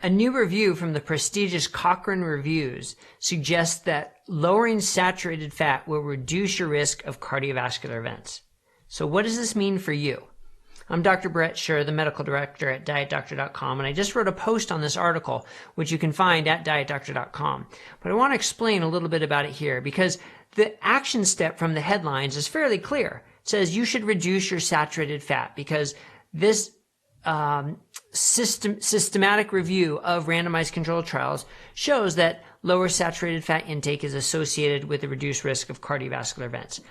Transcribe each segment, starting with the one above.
A new review from the prestigious Cochrane Reviews suggests that lowering saturated fat will reduce your risk of cardiovascular events. So what does this mean for you? I'm Dr. Brett Scher, the medical director at dietdoctor.com, and I just wrote a post on this article, which you can find at dietdoctor.com. But I want to explain a little bit about it here because the action step from the headlines is fairly clear. It says you should reduce your saturated fat because this systematic review of randomized controlled trials shows that lower saturated fat intake is associated with a reduced risk of cardiovascular events.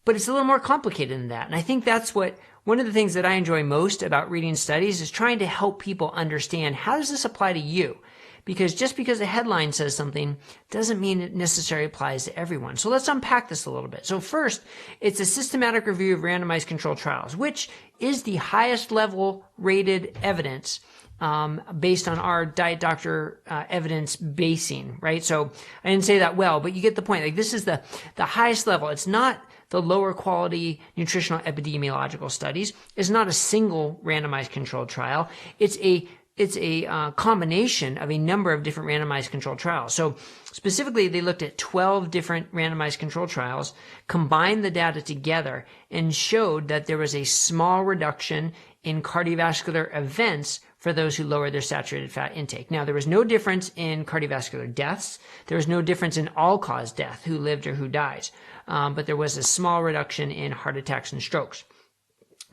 But it's a little more complicated than that. And I think that's one of the things that I enjoy most about reading studies is trying to help people understand how does this apply to you? Because just because a headline says something doesn't mean it necessarily applies to everyone. So let's unpack this a little bit. So first, it's a systematic review of randomized controlled trials, which is the highest level rated evidence based on our Diet Doctor evidence basing, right? So I didn't say that well, but you get the point. Like this is the highest level. It's not the lower quality nutritional epidemiological studies. It's not a single randomized controlled trial. It's a combination of a number of different randomized controlled trials. So specifically, they looked at 12 different randomized controlled trials, combined the data together, and showed that there was a small reduction in cardiovascular events for those who lowered their saturated fat intake. Now, there was no difference in cardiovascular deaths. There was no difference in all-cause death, who lived or who dies. But there was a small reduction in heart attacks and strokes.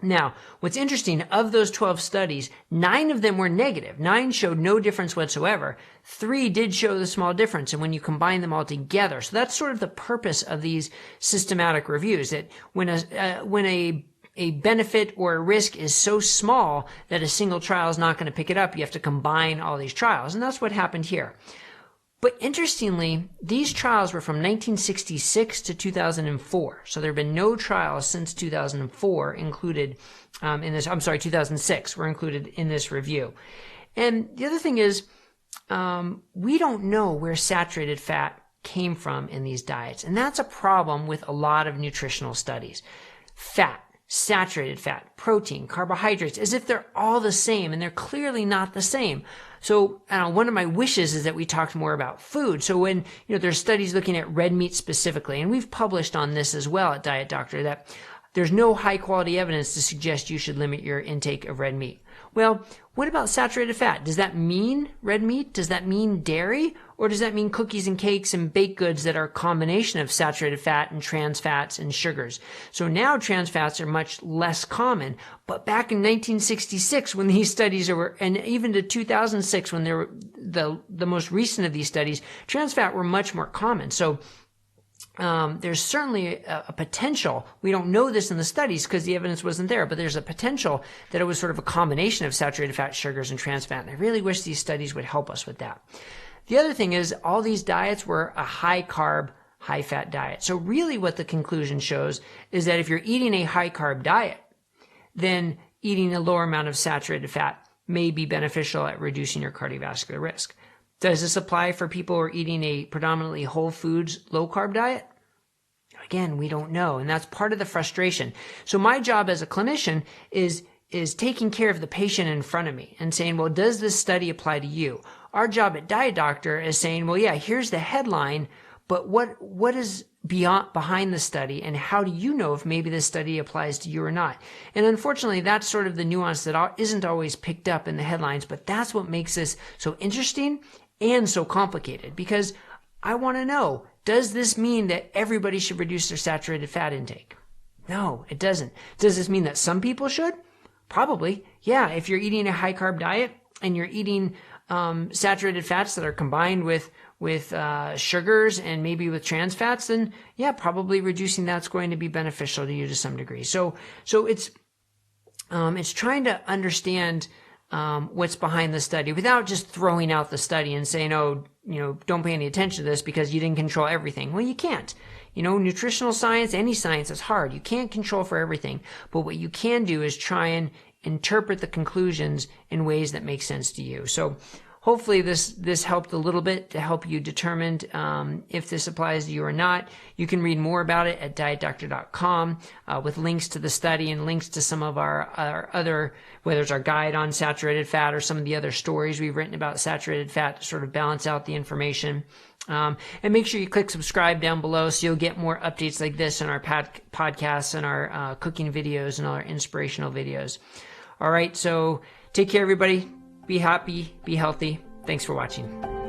Now, what's interesting, of those 12 studies, 9 of them were negative. 9 showed no difference whatsoever. 3 did show the small difference, and when you combine them all together. So that's sort of the purpose of these systematic reviews, that when a benefit or a risk is so small that a single trial is not going to pick it up, you have to combine all these trials, and that's what happened here. But interestingly, these trials were from 1966 to 2004. So there have been no trials since 2004 included in this. 2006 were included in this review. And the other thing is, we don't know where saturated fat came from in these diets. And that's a problem with a lot of nutritional studies. Fat, saturated fat, protein, carbohydrates, as if they're all the same, and they're clearly not the same. So one of my wishes is that we talked more about food. So when there's studies looking at red meat specifically, and we've published on this as well at Diet Doctor, that there's no high quality evidence to suggest you should limit your intake of red meat. Well, what about saturated fat? Does that mean red meat? Does that mean dairy? Or does that mean cookies and cakes and baked goods that are a combination of saturated fat and trans fats and sugars? So now trans fats are much less common. But back in 1966, when these studies were, and even to 2006, when they were the most recent of these studies, trans fat were much more common. So there's certainly a potential. We don't know this in the studies because the evidence wasn't there, but there's a potential that it was sort of a combination of saturated fat, sugars, and trans fat. And I really wish these studies would help us with that. The other thing is all these diets were a high carb, high fat diet. So really what the conclusion shows is that if you're eating a high carb diet, then eating a lower amount of saturated fat may be beneficial at reducing your cardiovascular risk. Does this apply for people who are eating a predominantly whole foods, low carb diet? Again, we don't know. And that's part of the frustration. So my job as a clinician is taking care of the patient in front of me and saying, well, does this study apply to you? Our job at Diet Doctor is saying, well, yeah, here's the headline, but what is behind the study, and how do you know if maybe this study applies to you or not? And unfortunately, that's sort of the nuance that isn't always picked up in the headlines, but that's what makes this so interesting and so complicated, because I want to know, does this mean that everybody should reduce their saturated fat intake? No, it doesn't. Does this mean that some people should? Probably. Yeah, if you're eating a high carb diet and you're eating saturated fats that are combined with sugars and maybe with trans fats, then yeah, probably reducing that's going to be beneficial to you to some degree. So it's trying to understand what's behind the study without just throwing out the study and saying, oh, don't pay any attention to this because you didn't control everything. Well, you can't. Nutritional science, any science is hard. You can't control for everything. But what you can do is try and interpret the conclusions in ways that make sense to you. So hopefully this helped a little bit to help you determine if this applies to you or not. You can read more about it at dietdoctor.com with links to the study and links to some of our other, whether it's our guide on saturated fat or some of the other stories we've written about saturated fat to sort of balance out the information. And make sure you click subscribe down below so you'll get more updates like this in our podcasts and our cooking videos and all our inspirational videos. All right, so take care, everybody. Be happy, be healthy. Thanks for watching.